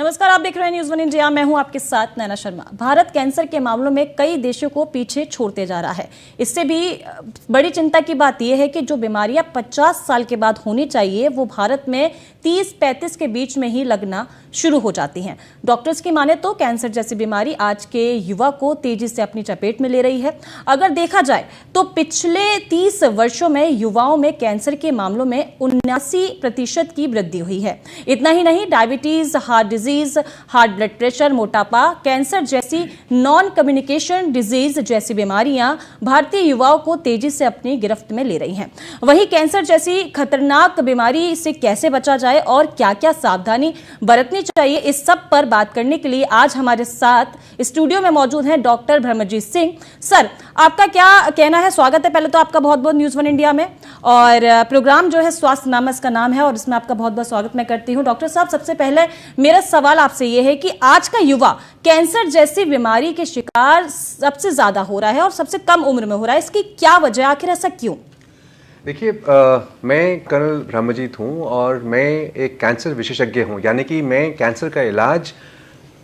नमस्कार, आप देख रहे हैं न्यूज़ वन इंडिया। मैं हूं आपके साथ नैना शर्मा। भारत कैंसर के मामलों में कई देशों को पीछे छोड़ते जा रहा है। इससे भी बड़ी चिंता की बात यह है कि जो बीमारियां 50 साल के बाद होनी चाहिए वो भारत में 30-35 के बीच में ही लगना शुरू हो जाती हैं। डॉक्टर्स की माने तो कैंसर जैसी बीमारी आज के युवा को तेजी से अपनी चपेट में ले रही है। अगर देखा जाए तो पिछले 30 वर्षों में युवाओं में कैंसर के मामलों में 79% की वृद्धि हुई है। इतना ही नहीं, diabetes, heart disease, heart blood pressure, मोटापा, कैंसर जैसी नॉन कम्युनिकेशन डिजीज जैसी बीमारियां भारतीय युवाओं को तेजी से अपनी गिरफ्त में ले रही हैं। वहीं कैंसर जैसी खतरनाक बीमारी से कैसे बचा जाए और क्या क्या सावधानी बरतनी चाहिए, इस सब पर बात करने के लिए आज हमारे साथ स्टूडियो में मौजूद हैं डॉक्टर ब्रह्मजीत सिंह। सर, आपका क्या कहना है? स्वागत है पहले तो आपका बहुत बहुत न्यूज़ वन इंडिया में। और प्रोग्राम जो है स्वास्थ्य नाम इसका नाम है और इसमें आपका बहुत बहुत स्वागत मैं करती हूँ। डॉक्टर साहब, सबसे पहले मेरा सवाल आपसे ये है कि आज का युवा कैंसर जैसी बीमारी के शिकार सबसे ज्यादा हो रहा है और सबसे कम उम्र में हो रहा है। इसकी क्या वजह, आखिर ऐसा क्यों? देखिए, मैं कर्नल ब्रह्मजीत हूँ और मैं एक कैंसर विशेषज्ञ हूँ। यानी कि मैं कैंसर का इलाज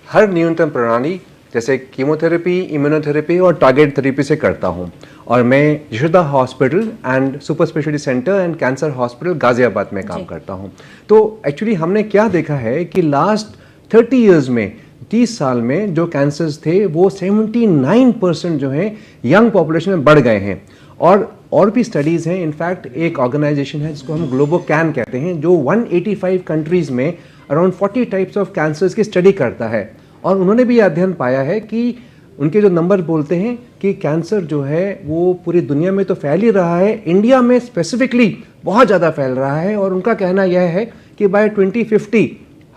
हर न्यूनतम प्रणाली जैसे कीमोथेरेपी, इम्यूनोथेरेपी और टारगेट थेरेपी से करता हूँ। और मैं Yashoda hospital and super speciality centre and cancer hospital Ghaziabad में काम करता हूँ। तो एक्चुअली हमने क्या देखा है कि लास्ट 30 ईयर्स में, 30 साल में जो कैंसर्स थे वो 79% जो है यंग पॉपुलेशन में बढ़ गए हैं। और भी स्टडीज़ हैं। इनफैक्ट एक ऑर्गेनाइजेशन है जिसको हम ग्लोबोकैन कहते हैं, जो 185 कंट्रीज़ में अराउंड 40 टाइप्स ऑफ कैंसर्स की स्टडी करता है। और उन्होंने भी अध्ययन पाया है कि उनके जो नंबर बोलते हैं कि कैंसर जो है वो पूरी दुनिया में तो फैल ही रहा है, इंडिया में स्पेसिफिकली बहुत ज़्यादा फैल रहा है। और उनका कहना यह है कि बाय 2050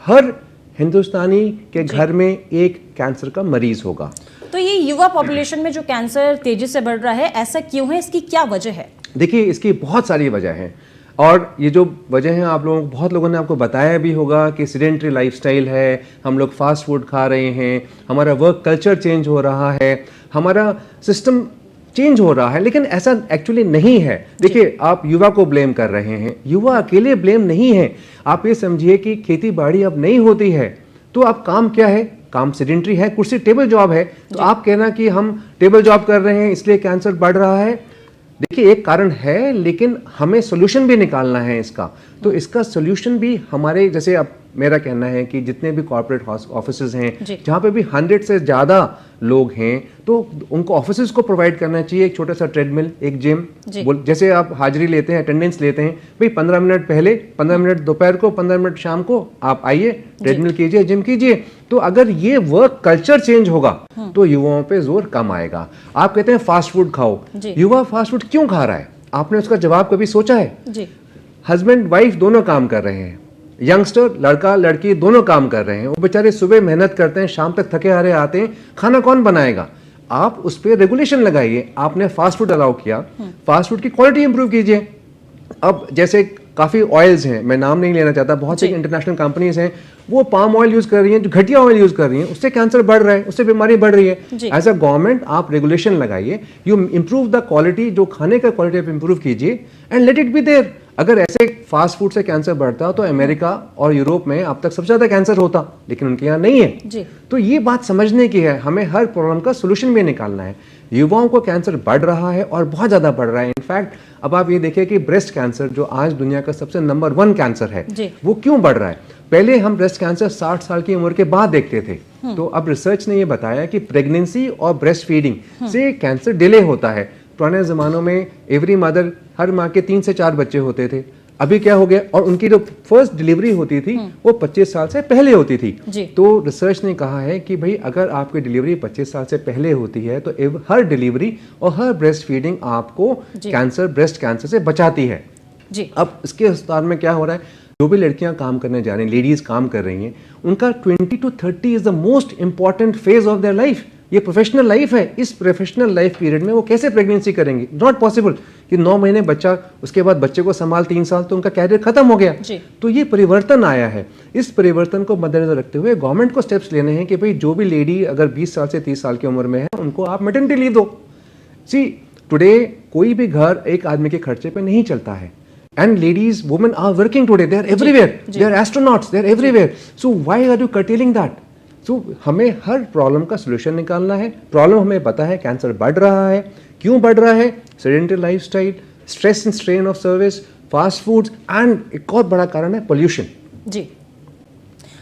हर हिंदुस्तानी के घर में एक कैंसर का मरीज होगा। तो ये युवा पॉपुलेशन में जो कैंसर तेजी से बढ़ रहा है, ऐसा क्यों है? इसकी क्या वजह है? देखिए, इसकी बहुत सारी वजह हैं और ये जो वजह हैं आप लोगों, बहुत लोगों ने आपको बताया भी होगा कि सीडेंटरी लाइफस्टाइल है, हम लोग फास्ट फूड खा रहे हैं, हमारा वर्क कल्चर चेंज हो रहा है, हमारा सिस्टम चेंज हो रहा है। लेकिन ऐसा एक्चुअली नहीं है। देखिए, आप युवा को ब्लेम कर रहे हैं, युवा अकेले ब्लेम नहीं है। आप ये समझिए कि खेती बाड़ी अब नहीं होती है तो अब काम क्या है? काम सीडेंटरी है, कुर्सी टेबल जॉब है। तो आप कहना कि हम टेबल जॉब कर रहे हैं इसलिए कैंसर बढ़ रहा है, देखिए एक कारण है, लेकिन हमें सोल्यूशन भी निकालना है इसका। तो इसका सोल्यूशन भी हमारे, जैसे अब मेरा कहना है कि जितने भी कॉर्पोरेट ऑफिसेज हैं जहाँ पे भी 100 से ज़्यादा लोग हैं तो उनको ऑफिसेज को प्रोवाइड करना चाहिए एक छोटा सा ट्रेडमिल, एक जिम। जैसे आप हाजिरी लेते हैं, अटेंडेंस लेते हैं, भाई 15 मिनट पहले, 15 मिनट दोपहर को, 15 मिनट शाम को आप आइए, ट्रेडमिल कीजिए, जिम कीजिए। तो अगर ये वर्क कल्चर चेंज होगा तो युवाओं पे जोर कम आएगा। आप कहते हैं फास्ट फूड खाओ, युवा फास्ट फूड क्यों खा रहा है? आपने उसका जवाब कभी सोचा है? हस्बैंड वाइफ दोनों काम कर रहे हैं, यंगस्टर लड़का लड़की दोनों काम कर रहे हैं, वो बेचारे सुबह मेहनत करते हैं, शाम तक थके हारे आते हैं, खाना कौन बनाएगा? आप उस पर रेगुलेशन लगाइए। आपने फास्ट फूड अलाउ किया, फास्ट फूड की क्वालिटी इंप्रूव कीजिए। अब जैसे काफ़ी ऑयल्स हैं, मैं नाम नहीं लेना चाहता, बहुत सी इंटरनेशनल कंपनीज हैं, वो पाम ऑयल यूज़ कर रही हैं, जो घटिया ऑयल यूज़ कर रही हैं, उससे कैंसर बढ़ रहा है, उससे बीमारी बढ़ रही है। एज अ गवर्नमेंट आप रेगुलेशन लगाइए, यू इम्प्रूव द क्वालिटी, जो खाने का क्वालिटी आप इम्प्रूव कीजिए and let it be there. अगर ऐसे फास्ट फूड से कैंसर बढ़ता तो अमेरिका और यूरोप में अब तक सबसे ज़्यादा कैंसर होता, लेकिन उनके यहाँ नहीं है। तो ये बात समझने की है, हमें हर प्रॉब्लम का सोल्यूशन भी निकालना है। युवाओं को कैंसर बढ़ रहा है और बहुत ज़्यादा बढ़ रहा है। इनफैक्ट अब आप ये देखिए कि ब्रेस्ट कैंसर, जो आज दुनिया का सबसे नंबर 1 कैंसर है, वो क्यों बढ़ रहा है? पहले हम ब्रेस्ट कैंसर 60 साल की उम्र के बाद देखते थे। तो अब रिसर्च ने ये बताया कि प्रेगनेंसी और ब्रेस्ट फीडिंग से कैंसर डिले होता है। पुराने ज़मानों में एवरी मदर, हर माँ के 3 से 4 बच्चे होते थे। अभी क्या हो गया? और उनकी जो फर्स्ट डिलीवरी होती थी वो 25 साल से पहले होती थी। तो रिसर्च ने कहा है कि भाई अगर आपकी डिलीवरी 25 साल से पहले होती है तो हर डिलीवरी और हर ब्रेस्ट फीडिंग आपको कैंसर, ब्रेस्ट कैंसर से बचाती है। अब इसके अस्पताल में क्या हो रहा है? जो भी लड़कियां काम करने जा रही हैं, लेडीज काम कर रही हैं, उनका 20 to 30 is the most important phase of their life. ये प्रोफेशनल लाइफ है। इस प्रोफेशनल लाइफ पीरियड में वो कैसे प्रेगनेंसी करेंगे? नॉट पॉसिबल कि 9 महीने बच्चा, उसके बाद बच्चे को संभाल 3 साल, तो उनका कैरियर खत्म हो गया। तो ये परिवर्तन आया है। इस परिवर्तन को मद्देनजर रखते हुए गवर्नमेंट को स्टेप्स लेने हैं कि भाई जो भी लेडी अगर 20 साल से 30 साल की उम्र में है उनको आप मैटरनिटी लीव दो। सी टुडे कोई भी घर एक आदमी के खर्चे पे नहीं चलता है। And ladies, women are working today. They are everywhere. They are astronauts. They are everywhere. So why are you curtailing that? So हमें हर प्रॉब्लम का सोल्यूशन निकालना है. प्रॉब्लम हमें पता है कैंसर बढ़ रहा है. क्यों बढ़ रहा है? Sedentary lifestyle, stress and strain of service, fast foods and एक और बड़ा कारण है पोल्यूशन. जी,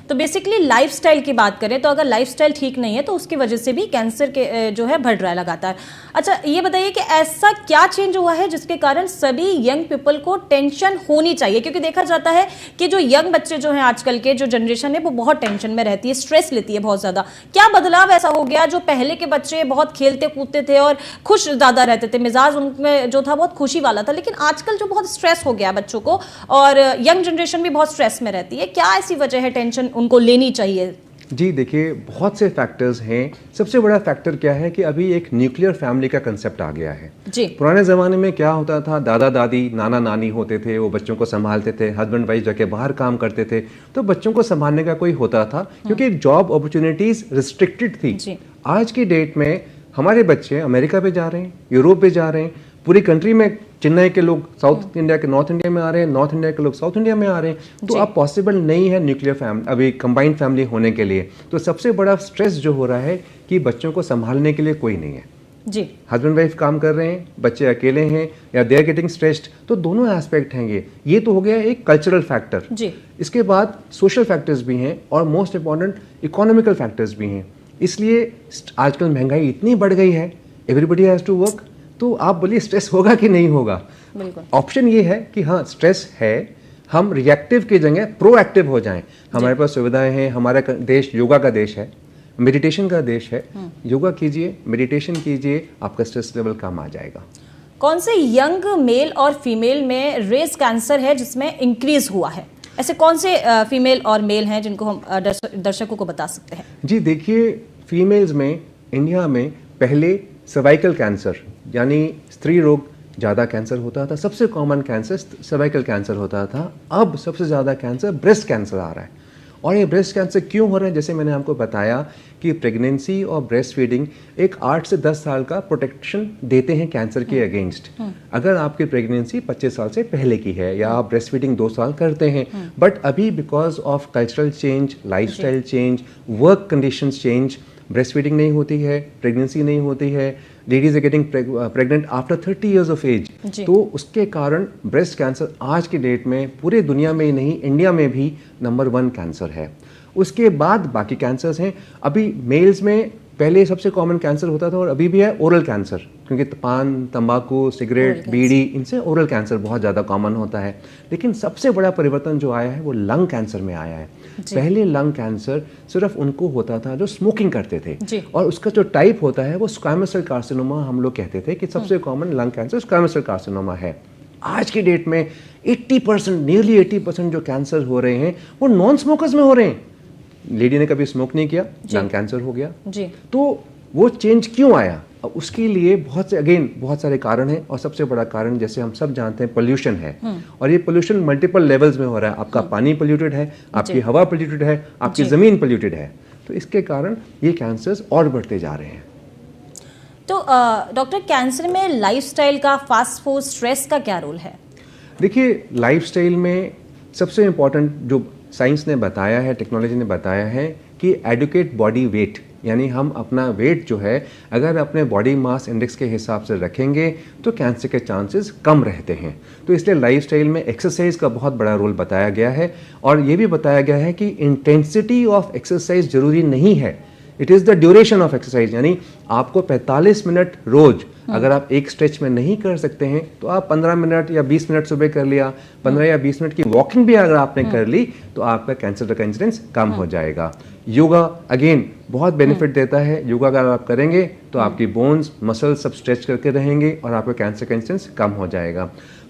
तो बेसिकली लाइफस्टाइल की बात करें तो अगर लाइफस्टाइल ठीक नहीं है तो उसकी वजह से भी कैंसर के जो है बढ़ रहा है लगातार. अच्छा, ये बताइए कि ऐसा क्या चेंज हुआ है जिसके कारण सभी यंग पीपल को टेंशन होनी चाहिए? क्योंकि देखा जाता है कि जो यंग बच्चे जो हैं आजकल के जो जनरेशन है वो बहुत टेंशन में रहती है, स्ट्रेस लेती है बहुत ज़्यादा. क्या बदलाव ऐसा हो गया? जो पहले के बच्चे बहुत खेलते कूदते थे और खुश ज़्यादा रहते थे, मिजाज उनमें जो था बहुत खुशी वाला था, लेकिन आजकल जो बहुत स्ट्रेस हो गया बच्चों को और यंग जनरेशन भी बहुत स्ट्रेस में रहती है. क्या ऐसी वजह है टेंशन उनको लेनी चाहिए? जी देखिए, बहुत से फैक्टर्स हैं. सबसे बड़ा फैक्टर क्या है कि अभी एक न्यूक्लियर फैमिली का कंसेप्ट आ गया है. जी. पुराने ज़माने में क्या होता था, दादा दादी नाना नानी होते थे, वो बच्चों को संभालते थे, हस्बैंड वाइफ जाके बाहर काम करते थे, तो बच्चों को संभालने का कोई होता था क्योंकि जॉब अपॉर्चुनिटीज रिस्ट्रिक्टेड थी. जी. आज की डेट में हमारे बच्चे अमेरिका पे जा रहे हैं, यूरोप पे जा रहे हैं, पूरी कंट्री में चेन्नई के लोग साउथ इंडिया के नॉर्थ इंडिया में आ रहे हैं, नॉर्थ इंडिया के लोग साउथ इंडिया में आ रहे हैं. तो अब पॉसिबल नहीं है न्यूक्लियर फैमिली, अभी कंबाइंड फैमिली होने के लिए. तो सबसे बड़ा स्ट्रेस जो हो रहा है कि बच्चों को संभालने के लिए कोई नहीं है. जी. हस्बैंड वाइफ काम कर रहे हैं, बच्चे अकेले हैं या दे आर गेटिंग स्ट्रेस्ड. तो दोनों एस्पेक्ट हैं ये तो हो गया एक कल्चरल फैक्टर. जी. इसके बाद सोशल फैक्टर्स भी हैं और मोस्ट इंपॉर्टेंट इकोनॉमिकल फैक्टर्स भी हैं. इसलिए आजकल महंगाई इतनी बढ़ गई है, एवरीबडी हैज़ टू वर्क. तो आप बोलिए स्ट्रेस होगा कि नहीं होगा? बिल्कुल. ऑप्शन ये है कि हाँ स्ट्रेस है, हम रिएक्टिव की जगह प्रोएक्टिव हो जाएं. हमारे पास सुविधाएं हैं, हमारा देश योगा का देश है, मेडिटेशन का देश है. योगा कीजिए, मेडिटेशन कीजिए, आपका स्ट्रेस लेवल कम आ जाएगा. कौन से यंग मेल और फीमेल में रेस कैंसर है जिसमें इंक्रीज हुआ है? ऐसे कौन से फीमेल और मेल हैं जिनको हम दर्शकों को बता सकते हैं? जी देखिए, फीमेल्स में इंडिया में पहले सर्वाइकल कैंसर यानी स्त्री रोग ज़्यादा कैंसर होता था. सबसे कॉमन कैंसर सर्वाइकल कैंसर होता था. अब सबसे ज़्यादा कैंसर ब्रेस्ट कैंसर आ रहा है. और ये ब्रेस्ट कैंसर क्यों हो रहा है? जैसे मैंने आपको बताया कि प्रेगनेंसी और ब्रेस्ट फीडिंग एक 8 से 10 साल का प्रोटेक्शन देते हैं कैंसर के अगेंस्ट. अगर आपकी प्रेगनेंसी 25 साल से पहले की है या आप ब्रेस्ट फीडिंग 2 साल करते हैं, बट अभी because of cultural change, lifestyle change, work conditions change, breast feeding नहीं होती है, प्रेगनेंसी नहीं होती है, ladies are getting pregnant after 30 years of age. तो उसके कारण ब्रेस्ट कैंसर आज की डेट में पूरे दुनिया में ही नहीं, इंडिया में भी नंबर 1 कैंसर है. उसके बाद बाकी कैंसर्स हैं. अभी मेल्स में पहले सबसे कॉमन कैंसर होता था और अभी भी है ओरल कैंसर, क्योंकि पान, तंबाकू, सिगरेट, बीड़ी, इनसे ओरल कैंसर बहुत ज़्यादा कॉमन होता है. लेकिन सबसे बड़ा परिवर्तन जो आया है वो लंग कैंसर में आया है. पहले लंग कैंसर सिर्फ उनको होता था जो स्मोकिंग करते थे, और उसका जो टाइप होता है वो स्क्वैमस सेल कार्सिनोमा हम लोग कहते थे कि सबसे common lung cancer squamous cell carcinoma है. आज की डेट में 80%, नियरली 80% जो कैंसर हो रहे हैं वो नॉन स्मोकर्स में हो रहे हैं. लेडी ने कभी स्मोक नहीं किया, लंग कैंसर हो गया. तो वो चेंज क्यों आया? अब उसके लिए बहुत सारे कारण हैं, और सबसे बड़ा कारण जैसे हम सब जानते हैं पोल्यूशन है. और ये पोल्यूशन मल्टीपल लेवल्स में हो रहा है. आपका पानी पोल्यूटेड है, आपकी हवा पोल्यूटेड है, आपकी ज़मीन पोल्यूटेड है. तो इसके कारण ये कैंसर्स और बढ़ते जा रहे हैं. तो डॉक्टर, कैंसर में लाइफस्टाइल का, फास्ट फूड, स्ट्रेस का क्या रोल है? देखिए, लाइफस्टाइल में सबसे इम्पोर्टेंट जो साइंस ने बताया है, टेक्नोलॉजी ने बताया है कि एडुकेट बॉडी वेट, यानी हम अपना वेट जो है अगर अपने बॉडी मास इंडेक्स के हिसाब से रखेंगे तो कैंसर के चांसेस कम रहते हैं. तो इसलिए लाइफस्टाइल में एक्सरसाइज का बहुत बड़ा रोल बताया गया है. और ये भी बताया गया है कि इंटेंसिटी ऑफ एक्सरसाइज जरूरी नहीं है, it is the duration of exercise. यानी आपको 45 मिनट रोज अगर आप एक स्ट्रेच में नहीं कर सकते हैं तो आप 15 मिनट या 20 मिनट सुबह कर लिया, 15 या 20 मिनट की वॉकिंग भी अगर आपने कर ली तो आपका कैंसर का इंसिडेंस कम हो जाएगा. योगा अगेन बहुत बेनिफिट देता है. योगा अगर आप करेंगे तो आपकी बोन्स, मसल्स सब स्ट्रेच करके रहेंगे और आपका कैंसर का इंसिडेंस कम हो जाएगा.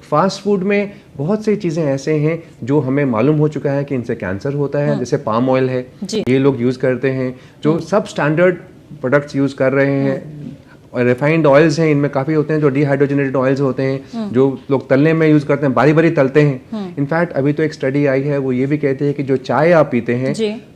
फास्ट फूड में बहुत सी चीज़ें ऐसे हैं जो हमें मालूम हो चुका है कि इनसे कैंसर होता है. जैसे पाम ऑयल है, ये लोग यूज़ करते हैं, जो सब स्टैंडर्ड प्रोडक्ट्स यूज़ कर रहे हैं. और रिफाइंड ऑयल्स हैं, इनमें काफ़ी होते हैं जो डिहाइड्रोजनेटेड ऑयल्स होते हैं, जो लोग तलने में यूज़ करते हैं, बारी बारी तलते हैं. इनफैक्ट अभी तो एक स्टडी आई है, वो ये भी कहती है कि जो चाय आप पीते हैं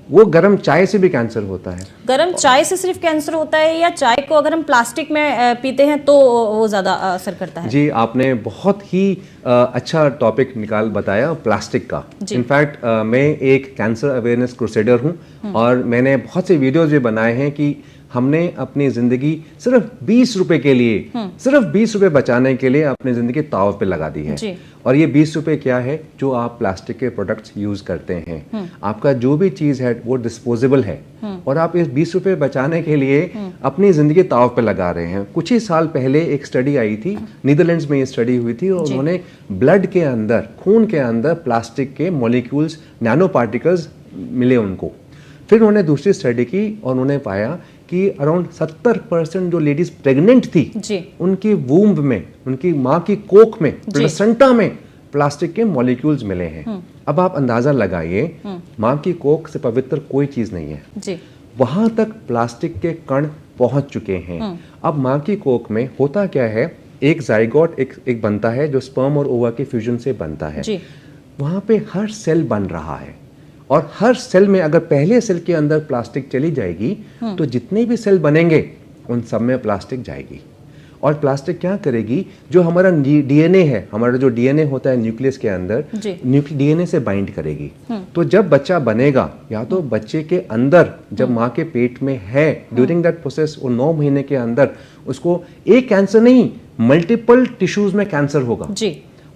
वो गर्म चाय से भी कैंसर होता है। गर्म चाय से सिर्फ कैंसर होता है या चाय को अगर हम प्लास्टिक में पीते हैं तो वो ज्यादा असर करता है? जी, आपने बहुत ही अच्छा टॉपिक बताया प्लास्टिक का। इनफैक्ट मैं एक कैंसर अवेयरनेस क्रूसेडर हूँ और मैंने बहुत से वीडियोज भी बनाए हैं कि हमने अपनी जिंदगी सिर्फ 20 रुपए के लिए, सिर्फ 20 रुपए बचाने के लिए अपनी जिंदगी ताव पे लगा दी है। और ये 20 रुपए क्या है? जो आप प्लास्टिक के प्रोडक्ट्स यूज करते हैं, आपका जो भी चीज है वो डिस्पोजेबल है और आप इस 20 रुपए बचाने के लिए अपनी जिंदगी ताव पे लगा रहे हैं। कुछ ही साल पहले एक स्टडी आई थी, नीदरलैंड्स में ये स्टडी हुई थी और उन्होंने ब्लड के अंदर, खून के अंदर प्लास्टिक के मॉलिक्यूल्स, नैनो पार्टिकल्स मिले उनको। फिर उन्होंने दूसरी स्टडी की और उन्होंने पाया कि अराउंड 70% जो लेडीज प्रेग्नेंट थी उनकी वूम्ब में, उनकी माँ की कोख में, प्लेसेंटा में प्लास्टिक के मॉलिक्यूल्स मिले हैं। अब आप अंदाजा लगाइए, माँ की कोख से पवित्र कोई चीज नहीं है, वहां तक प्लास्टिक के कण पहुंच चुके हैं। अब माँ की कोख में होता क्या है? एक जाइगोट एक बनता है जो स्पर्म और ओवा के फ्यूजन से बनता है। वहां पे हर सेल बन रहा है और हर सेल में अगर पहले सेल के अंदर प्लास्टिक चली जाएगी तो जितने भी सेल बनेंगे उन सब में प्लास्टिक जाएगी। और प्लास्टिक क्या करेगी? जो हमारा डीएनए है, हमारा जो डीएनए होता है न्यूक्लियस के अंदर, डीएनए से बाइंड करेगी। तो जब बच्चा बनेगा, या तो बच्चे के अंदर जब माँ के पेट में है, ड्यूरिंग दैट प्रोसेस, वो 9 महीने के अंदर उसको एक कैंसर नहीं, मल्टीपल टिश्यूज में कैंसर होगा।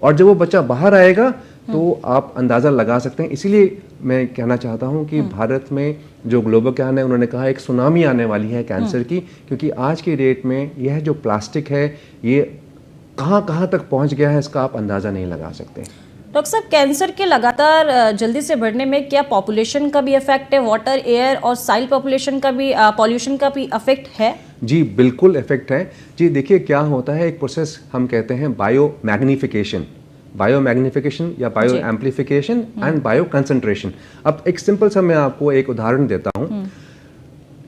और जब वो बच्चा बाहर आएगा तो आप अंदाजा लगा सकते हैं। इसीलिए मैं कहना चाहता हूं कि भारत में जो ग्लोबोकैन है, उन्होंने कहा एक सुनामी आने वाली है कैंसर की, क्योंकि आज की डेट में यह जो प्लास्टिक है ये कहां कहां तक पहुंच गया है, इसका आप अंदाजा नहीं लगा सकते। डॉक्टर साहब, कैंसर के लगातार जल्दी से बढ़ने में क्या पॉपुलेशन का भी इफेक्ट है? वाटर, एयर और सॉइल पॉपुलेशन का भी, पॉल्यूशन का भी इफेक्ट है? जी बिल्कुल इफेक्ट है। जी देखिए, क्या होता है, एक प्रोसेस हम कहते हैं बायो मैग्निफिकेशन या bio amplification and bio concentration. अब एक सिंपल सा मैं आपको एक उदाहरण देता हूं।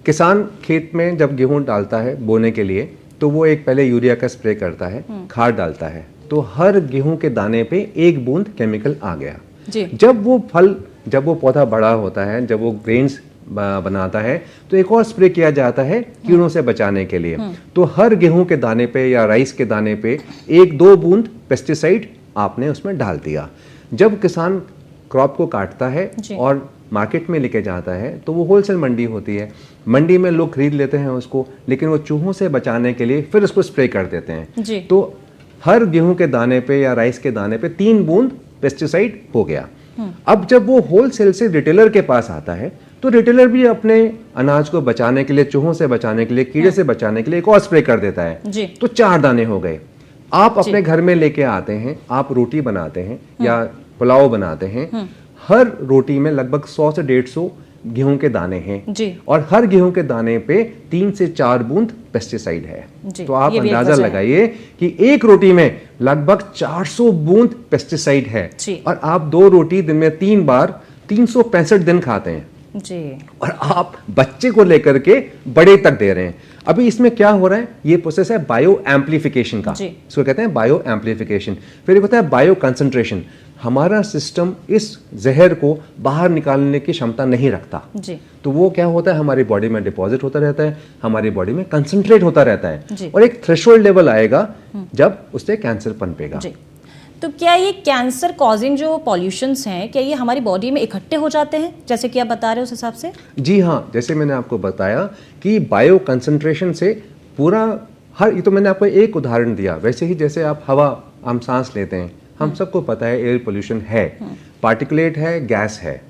किसान खेत में जब गेहूं डालता है बोने के लिए, तो वो एक पहले यूरिया का स्प्रे करता है, खाद डालता है, तो हर गेहूं के दाने पे 1 बूंद केमिकल आ गया। जब वो पौधा बड़ा होता है, जब वो ग्रेन्स बनाता है, तो एक और स्प्रे किया जाता है कीड़ों से बचाने के लिए। तो हर गेहूं के दाने पे या राइस के दाने पे 1-2 बूंद पेस्टिसाइड आपने उसमें डाल दिया। जब किसान क्रॉप को काटता है और मार्केट में लेके जाता है, तो वो होलसेल मंडी होती है, मंडी में लोग खरीद लेते हैं उसको, लेकिन वो चूहों से बचाने के लिए फिर उसको स्प्रे कर देते हैं। तो हर गेहूं के दाने पे या राइस के दाने पे 3 बूंद पेस्टिसाइड हो गया। अब जब वो होलसेल से रिटेलर के पास आता है, तो रिटेलर भी अपने अनाज को बचाने के लिए, चूहों से बचाने के लिए, कीड़े से बचाने के लिए एक और स्प्रे कर देता है। तो 4 दाने हो गए। आप अपने घर में लेके आते हैं, आप रोटी बनाते हैं या पुलाव बनाते हैं, हर रोटी में लगभग 100 से 150 गेहूं के दाने हैं और हर गेहूं के दाने पे 3 से 4 बूंद पेस्टिसाइड है। तो आप अंदाजा लगाइए कि एक रोटी में लगभग 400 बूंद पेस्टिसाइड है और आप 2 रोटी दिन में 3 बार 365 दिन खाते हैं और आप बच्चे को लेकर के बड़े तक दे रहे हैं। अभी इसमें क्या हो रहा है? ये प्रोसेस है बायो एम्प्लीफिकेशन का, इसको कहते हैं बायो एम्प्लीफिकेशन। फिर एक होता है बायो कंसंट्रेशन। हमारा सिस्टम इस जहर को बाहर निकालने की क्षमता नहीं रखता, तो वो क्या होता है, हमारी बॉडी में डिपॉजिट होता रहता है, हमारी बॉडी में कंसंट्रेट होता रहता है और एक थ्रेशोल्ड लेवल आएगा जब उससे कैंसर पनपेगा। तो क्या ये कैंसर कॉजिंग जो पॉल्यूशंस हैं, क्या ये हमारी बॉडी में इकट्ठे हो जाते हैं जैसे कि आप बता रहे हो उस हिसाब से? जी हाँ, जैसे मैंने आपको बताया कि बायो कंसंट्रेशन से पूरा ये तो मैंने आपको एक उदाहरण दिया। वैसे ही जैसे आप हवा, हम सांस लेते हैं, हम सबको पता है एयर पोल्यूशन है, पार्टिकुलेट है, गैस है,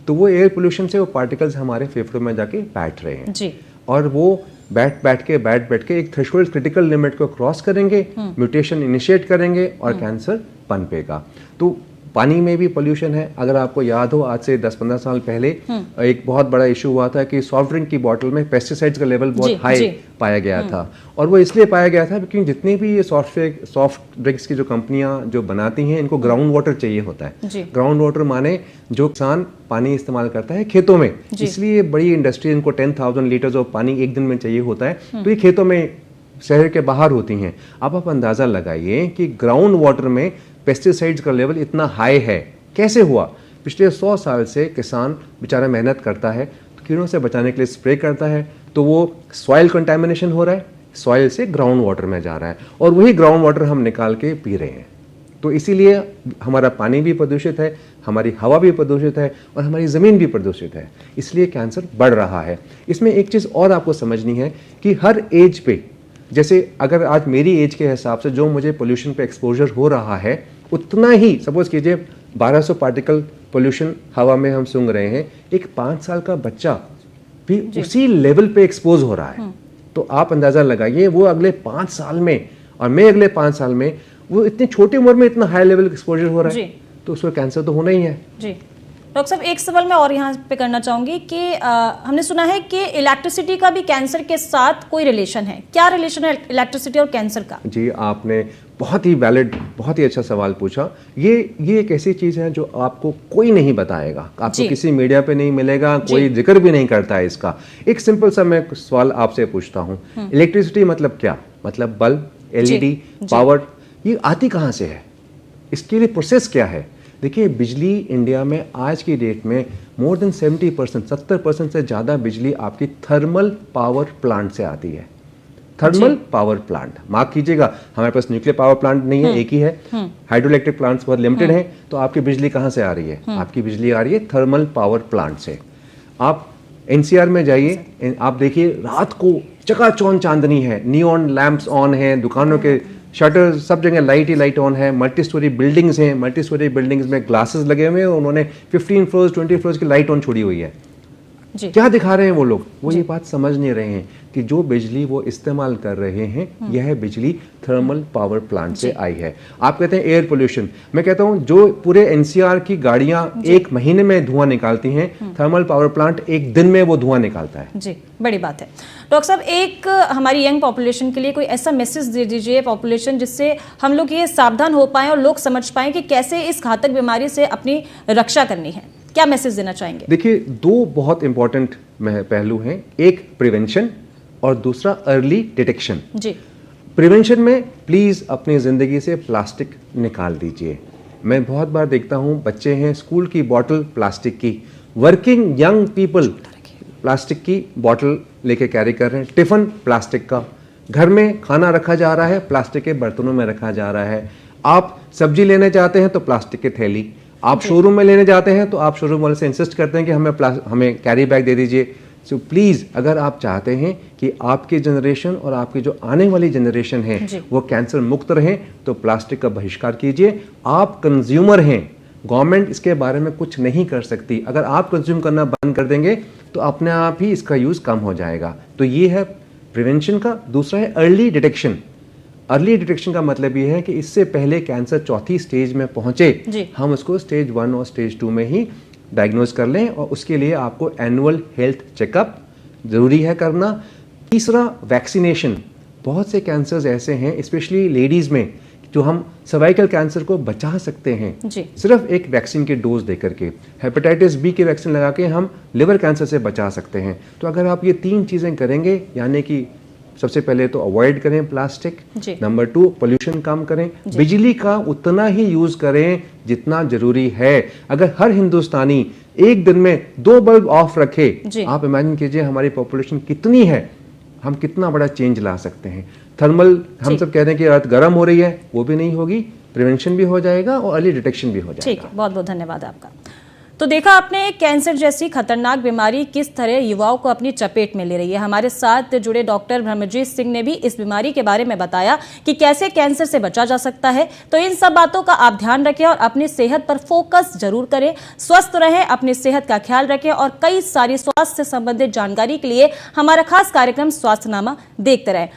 तो वो एयर पोल्यूशन से वो पार्टिकल्स हमारे फेफड़ों में जाके बैठ रहे हैं और वो बैठ के एक थ्रेशोल्ड क्रिटिकल लिमिट को क्रॉस करेंगे, म्यूटेशन इनिशिएट करेंगे और कैंसर पनपेगा। तो पानी में भी पोल्यूशन है। अगर आपको याद हो, आज से 10-15 साल पहले एक बहुत बड़ा इशू हुआ था कि सॉफ्ट ड्रिंक की बोतल में पेस्टिसाइड्स का लेवल बहुत हाई पाया गया था और वो इसलिए पाया गया था क्योंकि जितनी भी ये सॉफ्ट ड्रिंक्स की जो कंपनियां जो बनाती हैं, इनको ग्राउंड वाटर चाहिए होता है। ग्राउंड वाटर माने जो किसान पानी इस्तेमाल करता है खेतों में, इसलिए बड़ी इंडस्ट्री, इनको 10,000 लीटर्स ऑफ पानी एक दिन में चाहिए होता है, तो ये खेतों में, शहर के बाहर होती हैं। अब आप अंदाजा लगाइए कि ग्राउंड वाटर में पेस्टिसाइड्स का लेवल इतना हाई है, कैसे हुआ? पिछले 100 साल से किसान बेचारा मेहनत करता है, तो कीड़ों से बचाने के लिए स्प्रे करता है, तो वो सॉइल कंटेमिनेशन हो रहा है, सॉइल से ग्राउंड वाटर में जा रहा है और वही ग्राउंड वाटर हम निकाल के पी रहे हैं। तो इसीलिए हमारा पानी भी प्रदूषित है, हमारी हवा भी प्रदूषित है और हमारी ज़मीन भी प्रदूषित है, इसलिए कैंसर बढ़ रहा है। इसमें एक चीज़ और आपको समझनी है कि हर एज पे, जैसे अगर आज मेरी एज के हिसाब से जो मुझे पोल्यूशन पे एक्सपोजर हो रहा है, उतना ही सपोज कीजिए 1200 पार्टिकल पोल्यूशन हवा में हम सूंघ रहे हैं, एक 5 साल का बच्चा भी उसी लेवल पे एक्सपोज हो रहा है। तो आप अंदाज़ा लगाइए वो अगले 5 साल में और मैं अगले 5 साल में, वो इतनी छोटी उम्र में इतना हाई लेवल एक्सपोजर हो रहा है, तो उसको कैंसर तो होना ही है। जी डॉक्टर साहब, एक सवाल मैं और यहाँ पे करना चाहूंगी कि हमने सुना है कि इलेक्ट्रिसिटी का भी कैंसर के साथ कोई रिलेशन है, क्या रिलेशन है इलेक्ट्रिसिटी और कैंसर का? जी, आपने बहुत ही वैलिड, बहुत ही अच्छा सवाल पूछा। ये एक ऐसी चीज़ है जो आपको कोई नहीं बताएगा, आपको किसी मीडिया पे नहीं मिलेगा, कोई जिक्र भी नहीं करता है इसका। एक सिंपल सा मैं सवाल आपसे पूछता हूँ, इलेक्ट्रिसिटी मतलब क्या? मतलब बल्ब, एलईडी, पावर, ये आती कहाँ से है? इसके लिए प्रोसेस क्या है? देखिए, बिजली इंडिया में आज की डेट में मोर देन 70%, 70% से ज़्यादा बिजली आपकी थर्मल पावर प्लांट से आती है। थर्मल पावर प्लांट, मार्क कीजिएगा, हमारे पास न्यूक्लियर पावर प्लांट नहीं है, एक ही है। हाइड्रो इलेक्ट्रिक प्लांट्स बहुत लिमिटेड हैं। तो आपकी बिजली कहाँ से आ रही है? आपकी बिजली आ रही है थर्मल पावर प्लांट से। आप एनसीआर में जाइए, आप देखिए रात को चकाचौंध चांदनी है, नियॉन लैंप्स ऑन है, दुकानों के शटर सब जगह लाइट ही लाइट ऑन है, मल्टी स्टोरी बिल्डिंग्स हैं, मल्टी स्टोरी बिल्डिंग्स में ग्लासेस लगे हुए हैं, उन्होंने 15 फ्लोर्स 20 फ्लोर्स की लाइट ऑन छोड़ी हुई है। क्या दिखा रहे हैं वो लोग? वो ये बात समझ नहीं रहे हैं कि जो बिजली वो इस्तेमाल कर रहे हैं, यह बिजली थर्मल पावर प्लांट से आई है। आप कहते हैं एयर पोल्यूशन, मैं कहता हूं जो पूरे एनसीआर की गाड़ियां एक महीने में धुआं निकालती हैं, थर्मल पावर प्लांट एक दिन में वो धुआं निकालता है। जी, बड़ी बात है। डॉक्टर साहब, एक हमारी यंग पॉपुलेशन के लिए कोई ऐसा मैसेज दे दीजिए पॉपुलेशन, जिससे हम लोग ये सावधान हो पाएं और लोग समझ पाएं कि कैसे इस घातक बीमारी से अपनी रक्षा करनी है। क्या मैसेज देना चाहेंगे? देखिए, दो बहुत इंपॉर्टेंट पहलू हैं, एक प्रिवेंशन और दूसरा अर्ली डिटेक्शन। जी, प्रिवेंशन में प्लीज़ अपनी ज़िंदगी से प्लास्टिक निकाल दीजिए। मैं बहुत बार देखता हूँ, बच्चे हैं, स्कूल की बॉटल प्लास्टिक की, वर्किंग यंग पीपल प्लास्टिक की बॉटल लेके कैरी कर रहे हैं, टिफ़िन प्लास्टिक का, घर में खाना रखा जा रहा है प्लास्टिक के बर्तनों में रखा जा रहा है। आप सब्जी लेने जाते हैं तो प्लास्टिक की थैली, आप शोरूम में लेने जाते हैं तो आप शोरूम वाले से इंसिस्ट करते हैं कि हमें कैरी बैग दे दीजिए। सो प्लीज़, अगर आप चाहते हैं कि आपकी जनरेशन और आपकी जो आने वाली जनरेशन है वो कैंसर मुक्त रहें, तो प्लास्टिक का बहिष्कार कीजिए। आप कंज्यूमर हैं, गवर्नमेंट इसके बारे में कुछ नहीं कर सकती। अगर आप कंज्यूम करना बंद कर देंगे तो अपने आप ही इसका यूज़ कम हो जाएगा। तो ये है प्रिवेंशन का। दूसरा है अर्ली डिटेक्शन। अर्ली डिटेक्शन का मतलब ये है कि इससे पहले कैंसर चौथी स्टेज में पहुंचे, हम उसको स्टेज 1 और स्टेज 2 में ही डायग्नोज कर लें, और उसके लिए आपको एनुअल हेल्थ चेकअप ज़रूरी है करना। तीसरा, वैक्सीनेशन। बहुत से कैंसर्स ऐसे हैं, स्पेशली लेडीज़ में, जो हम सर्वाइकल कैंसर को बचा सकते हैं सिर्फ एक वैक्सीन के डोज दे करके। हेपेटाइटिस बी की वैक्सीन लगा के हम लिवर कैंसर से बचा सकते हैं। तो अगर आप ये 3 चीज़ें करेंगे, यानी कि सबसे पहले तो अवॉइड करें प्लास्टिक, नंबर 2 पोल्यूशन कम करें, बिजली का उतना ही यूज करें जितना जरूरी है। अगर हर हिंदुस्तानी एक दिन में 2 बल्ब ऑफ रखे, आप इमेजिन कीजिए हमारी पॉपुलेशन कितनी है, हम कितना बड़ा चेंज ला सकते हैं। थर्मल, हम सब कह रहे हैं कि अर्थ गर्म हो रही है, वो भी नहीं होगी, प्रिवेंशन भी हो जाएगा और अर्ली डिटेक्शन भी हो जाएगा। ठीक है, बहुत बहुत धन्यवाद आपका। तो देखा आपने कैंसर जैसी खतरनाक बीमारी किस तरह युवाओं को अपनी चपेट में ले रही है। हमारे साथ जुड़े डॉक्टर ब्रह्मजीत सिंह ने भी इस बीमारी के बारे में बताया कि कैसे कैंसर से बचा जा सकता है। तो इन सब बातों का आप ध्यान रखें और अपनी सेहत पर फोकस जरूर करें, स्वस्थ रहें, अपनी सेहत का ख्याल रखें और कई सारी स्वास्थ्य से संबंधित जानकारी के लिए हमारा खास कार्यक्रम स्वास्थ्यनामा देखते रहें।